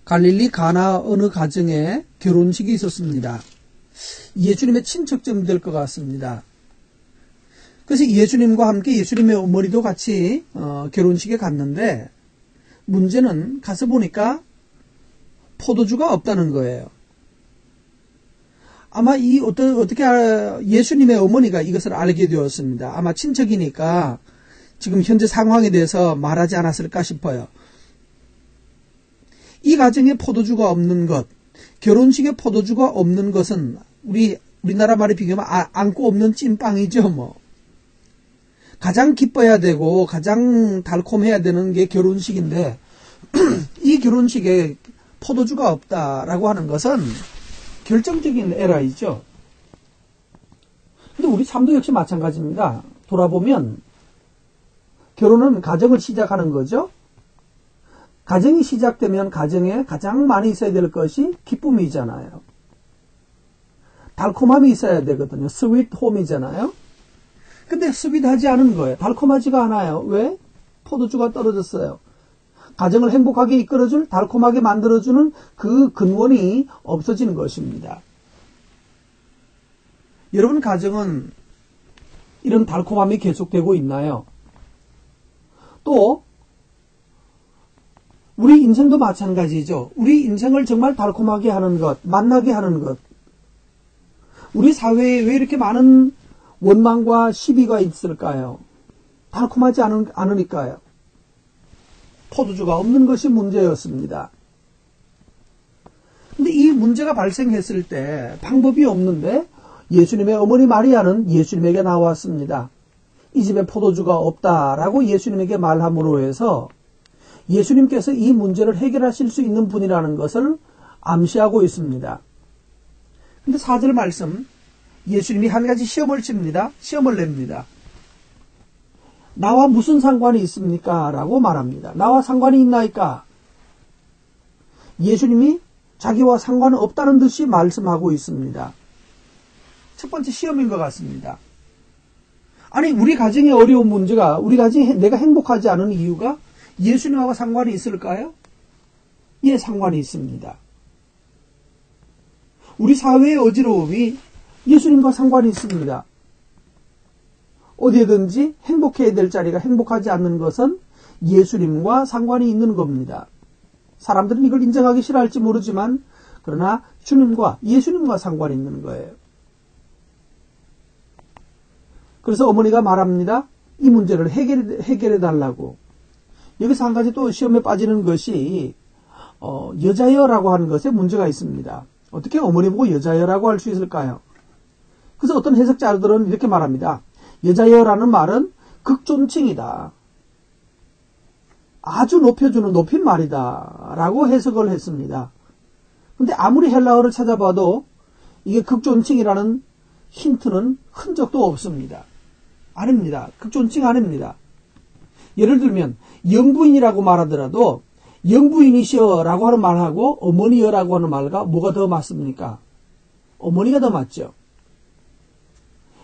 갈릴리 가나 어느 가정에 결혼식이 있었습니다. 예수님의 친척쯤 될 것 같습니다. 그래서 예수님과 함께 예수님의 어머니도 같이 결혼식에 갔는데 문제는 가서 보니까 포도주가 없다는 거예요. 아마 어떻게 예수님의 어머니가 이것을 알게 되었습니다. 아마 친척이니까 지금 현재 상황에 대해서 말하지 않았을까 싶어요. 이 가정에 포도주가 없는 것, 결혼식에 포도주가 없는 것은 우리나라 말에 비교하면 안고 없는 찐빵이죠, 뭐. 가장 기뻐야 되고 가장 달콤해야 되는 게 결혼식인데 이 결혼식에 포도주가 없다라고 하는 것은 결정적인 에러이죠. 근데 우리 삶도 역시 마찬가지입니다. 돌아보면 결혼은 가정을 시작하는 거죠. 가정이 시작되면 가정에 가장 많이 있어야 될 것이 기쁨이잖아요. 달콤함이 있어야 되거든요. 스윗 홈이잖아요. 근데 스윗하지 않은 거예요. 달콤하지가 않아요. 왜? 포도주가 떨어졌어요. 가정을 행복하게 이끌어줄, 달콤하게 만들어주는 그 근원이 없어지는 것입니다. 여러분 가정은 이런 달콤함이 계속되고 있나요? 또 우리 인생도 마찬가지죠. 우리 인생을 정말 달콤하게 하는 것, 만나게 하는 것. 우리 사회에 왜 이렇게 많은 원망과 시비가 있을까요? 달콤하지 않으니까요. 포도주가 없는 것이 문제였습니다. 근데 이 문제가 발생했을 때 방법이 없는데 예수님의 어머니 마리아는 예수님에게 나왔습니다. 이 집에 포도주가 없다라고 예수님에게 말함으로 해서 예수님께서 이 문제를 해결하실 수 있는 분이라는 것을 암시하고 있습니다. 근데 4절 말씀, 예수님이 한 가지 시험을 칩니다. 시험을 냅니다. 나와 무슨 상관이 있습니까? 라고 말합니다. 나와 상관이 있나이까? 예수님이 자기와 상관은 없다는 듯이 말씀하고 있습니다. 첫 번째 시험인 것 같습니다. 아니, 우리 가정의 어려운 문제가, 우리 가정이 내가 행복하지 않은 이유가 예수님하고 상관이 있을까요? 예, 상관이 있습니다. 우리 사회의 어지러움이 예수님과 상관이 있습니다. 어디에든지 행복해야 될 자리가 행복하지 않는 것은 예수님과 상관이 있는 겁니다. 사람들은 이걸 인정하기 싫어할지 모르지만 그러나 예수님과 상관이 있는 거예요. 그래서 어머니가 말합니다. 이 문제를 해결해 달라고. 여기서 한 가지 또 시험에 빠지는 것이 여자여라고 하는 것에 문제가 있습니다. 어떻게 어머니 보고 여자여라고 할 수 있을까요? 그래서 어떤 해석자들은 이렇게 말합니다. 여자여라는 말은 극존칭이다. 아주 높여주는 높임말이다. 라고 해석을 했습니다. 근데 아무리 헬라어를 찾아봐도 이게 극존칭이라는 힌트는 흔적도 없습니다. 아닙니다. 극존칭 아닙니다. 예를 들면 영부인이라고 말하더라도 영부인이시여라고 하는 말하고 어머니여라고 하는 말과 뭐가 더 맞습니까? 어머니가 더 맞죠.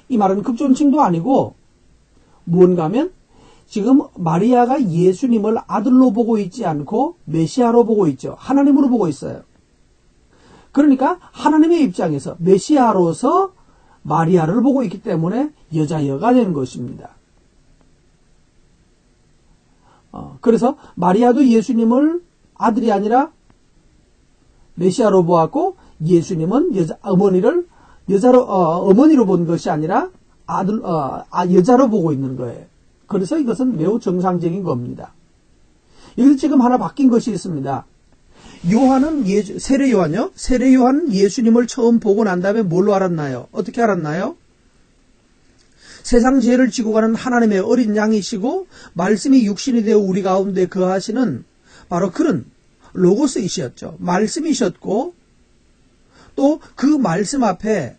이 말은 극존칭도 아니고 뭔가 하면 지금 마리아가 예수님을 아들로 보고 있지 않고 메시아로 보고 있죠. 하나님으로 보고 있어요. 그러니까 하나님의 입장에서 메시아로서 마리아를 보고 있기 때문에 여자여가 된 것입니다. 그래서 마리아도 예수님을 아들이 아니라 메시아로 보았고 예수님은 어머니를 어머니로 본 것이 아니라 여자로 보고 있는 거예요. 그래서 이것은 매우 정상적인 겁니다. 여기서 지금 하나 바뀐 것이 있습니다. 세례 요한은 예수님을 처음 보고 난 다음에 뭘로 알았나요? 어떻게 알았나요? 세상 죄를 지고 가는 하나님의 어린 양이시고 말씀이 육신이 되어 우리 가운데 거하시는 바로 그런 로고스이셨죠. 말씀이셨고 또 그 말씀 앞에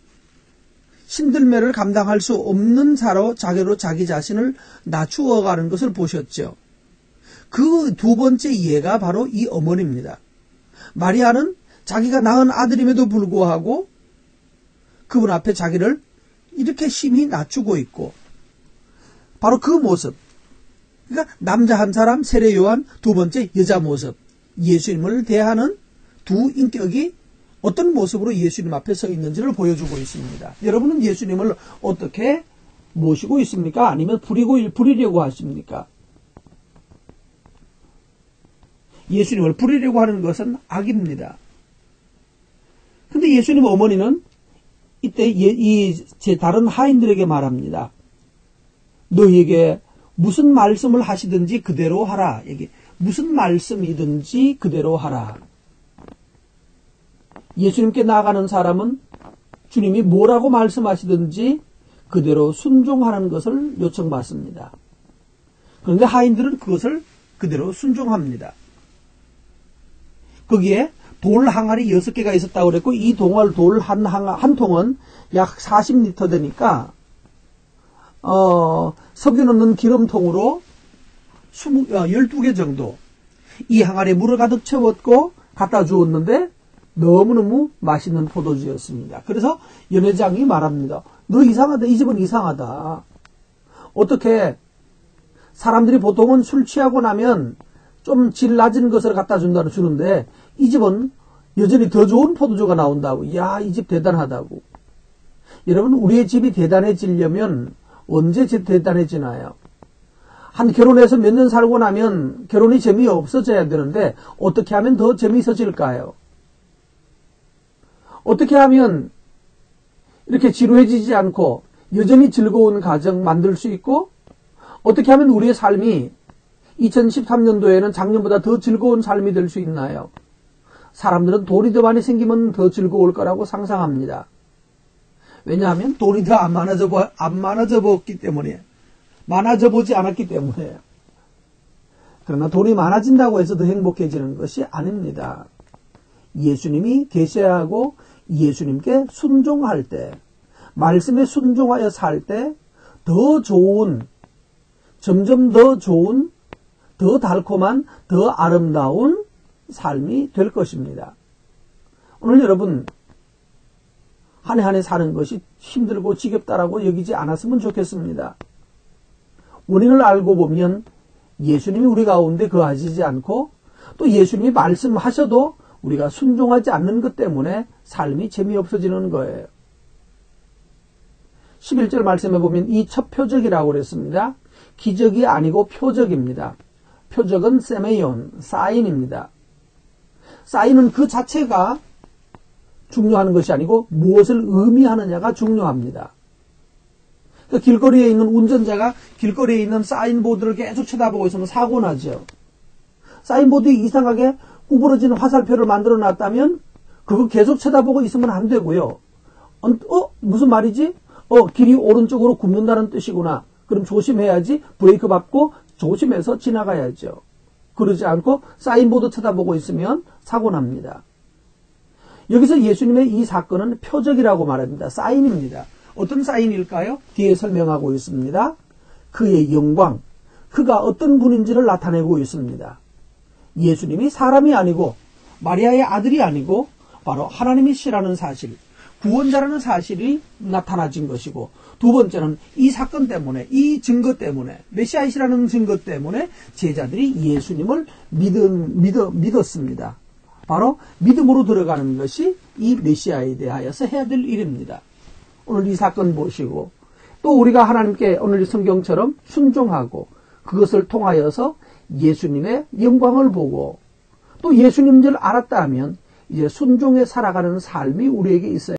신들매를 감당할 수 없는 자기로 자기 자신을 낮추어 가는 것을 보셨죠. 그 두 번째 예가 바로 이 어머니입니다. 마리아는 자기가 낳은 아들임에도 불구하고 그분 앞에 자기를 이렇게 심히 낮추고 있고 바로 그 모습, 그러니까 남자 한 사람 세례 요한, 두 번째 여자 모습, 예수님을 대하는 두 인격이 어떤 모습으로 예수님 앞에 서 있는지를 보여주고 있습니다. 여러분은 예수님을 어떻게 모시고 있습니까? 아니면 부리려고 하십니까? 예수님을 부리려고 하는 것은 악입니다. 근데 예수님 어머니는 이때 제 다른 하인들에게 말합니다. 너희에게 무슨 말씀을 하시든지 그대로 하라. 무슨 말씀이든지 그대로 하라. 예수님께 나아가는 사람은 주님이 뭐라고 말씀하시든지 그대로 순종하는 것을 요청받습니다. 그런데 하인들은 그것을 그대로 순종합니다. 거기에 돌 항아리 6개가 있었다고 그랬고, 이 돌 한 통은 약 40리터 되니까, 석유 넣는 기름통으로 12개 정도 이 항아리에 물을 가득 채웠고 갖다 주었는데 너무너무 맛있는 포도주였습니다. 그래서 연회장이 말합니다. 너 이상하다. 이 집은 이상하다. 어떻게 사람들이 보통은 술 취하고 나면 좀 질 낮은 것을 갖다 주는데 이 집은 여전히 더 좋은 포도주가 나온다고. 이야, 이 집 대단하다고. 여러분, 우리의 집이 대단해지려면 언제 대단해지나요? 한 결혼해서 몇 년 살고 나면 결혼이 재미없어져야 되는데 어떻게 하면 더 재미있어질까요? 어떻게 하면 이렇게 지루해지지 않고 여전히 즐거운 가정 만들 수 있고, 어떻게 하면 우리의 삶이 2013년도에는 작년보다 더 즐거운 삶이 될 수 있나요? 사람들은 돈이 더 많이 생기면 더 즐거울 거라고 상상합니다. 왜냐하면 돈이 더 안 많아져 보지 않았기 때문에. 그러나 돈이 많아진다고 해서 더 행복해지는 것이 아닙니다. 예수님이 계셔야 하고 예수님께 순종할 때, 말씀에 순종하여 살 때 더 좋은, 점점 더 좋은, 더 달콤한, 더 아름다운 삶이 될 것입니다. 오늘 여러분, 한 해 한 해 사는 것이 힘들고 지겹다라고 여기지 않았으면 좋겠습니다. 원인을 알고 보면 예수님이 우리 가운데 거하시지 않고 또 예수님이 말씀하셔도 우리가 순종하지 않는 것 때문에 삶이 재미없어지는 거예요. 11절 말씀해 보면 이 첫 표적이라고 그랬습니다. 기적이 아니고 표적입니다. 표적은 세메이온, 사인입니다. 사인은 그 자체가 중요한 것이 아니고 무엇을 의미하느냐가 중요합니다. 그러니까 길거리에 있는 운전자가 길거리에 있는 사인보드를 계속 쳐다보고 있으면 사고 나죠. 사인보드에 이상하게 구부러진 화살표를 만들어 놨다면 그거 계속 쳐다보고 있으면 안 되고요. 무슨 말이지? 길이 오른쪽으로 굽는다는 뜻이구나. 그럼 조심해야지. 브레이크 밟고 조심해서 지나가야죠. 그러지 않고 사인보드 쳐다보고 있으면 사고 납니다. 여기서 예수님의 이 사건은 표적이라고 말합니다. 사인입니다. 어떤 사인일까요? 뒤에 설명하고 있습니다. 그의 영광, 그가 어떤 분인지를 나타내고 있습니다. 예수님이 사람이 아니고 마리아의 아들이 아니고 바로 하나님이시라는 사실, 구원자라는 사실이 나타나진 것이고, 두 번째는 이 사건 때문에, 이 증거 때문에, 메시아이시라는 증거 때문에 제자들이 예수님을 믿었습니다. 바로 믿음으로 들어가는 것이 이 메시아에 대하여서 해야 될 일입니다. 오늘 이 사건 보시고 또 우리가 하나님께 오늘 성경처럼 순종하고 그것을 통하여서 예수님의 영광을 보고 또 예수님을 알았다 하면 이제 순종에 살아가는 삶이 우리에게 있어야